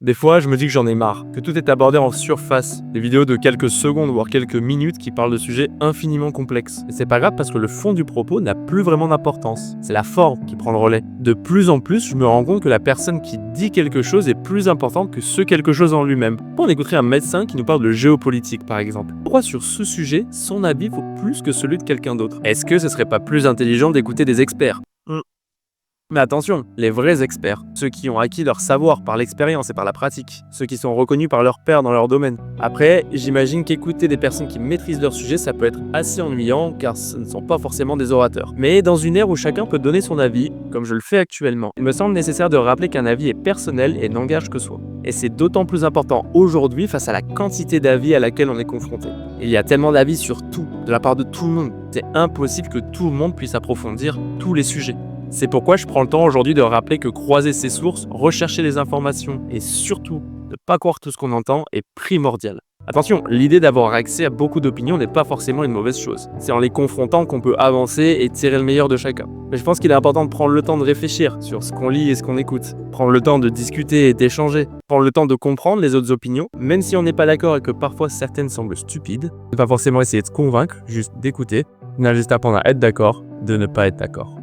Des fois, je me dis que j'en ai marre, que tout est abordé en surface, des vidéos de quelques secondes voire quelques minutes qui parlent de sujets infiniment complexes. Et c'est pas grave parce que le fond du propos n'a plus vraiment d'importance, c'est la forme qui prend le relais. De plus en plus, je me rends compte que la personne qui dit quelque chose est plus importante que ce quelque chose en lui-même. On écouterait un médecin qui nous parle de géopolitique par exemple. Pourquoi sur ce sujet, son avis vaut plus que celui de quelqu'un d'autre? Est-ce que ce serait pas plus intelligent d'écouter des experts? Mais attention, les vrais experts, ceux qui ont acquis leur savoir par l'expérience et par la pratique, ceux qui sont reconnus par leurs pairs dans leur domaine. Après, j'imagine qu'écouter des personnes qui maîtrisent leur sujet, ça peut être assez ennuyant car ce ne sont pas forcément des orateurs. Mais dans une ère où chacun peut donner son avis, comme je le fais actuellement, il me semble nécessaire de rappeler qu'un avis est personnel et n'engage que soi. Et c'est d'autant plus important aujourd'hui face à la quantité d'avis à laquelle on est confronté. Il y a tellement d'avis sur tout, de la part de tout le monde, c'est impossible que tout le monde puisse approfondir tous les sujets. C'est pourquoi je prends le temps aujourd'hui de rappeler que croiser ses sources, rechercher les informations et surtout ne pas croire tout ce qu'on entend est primordial. Attention, l'idée d'avoir accès à beaucoup d'opinions n'est pas forcément une mauvaise chose. C'est en les confrontant qu'on peut avancer et tirer le meilleur de chacun. Mais je pense qu'il est important de prendre le temps de réfléchir sur ce qu'on lit et ce qu'on écoute. Prendre le temps de discuter et d'échanger. Prendre le temps de comprendre les autres opinions, même si on n'est pas d'accord et que parfois certaines semblent stupides. Ne pas forcément essayer de se convaincre, juste d'écouter. On a juste à apprendre à être d'accord, de ne pas être d'accord.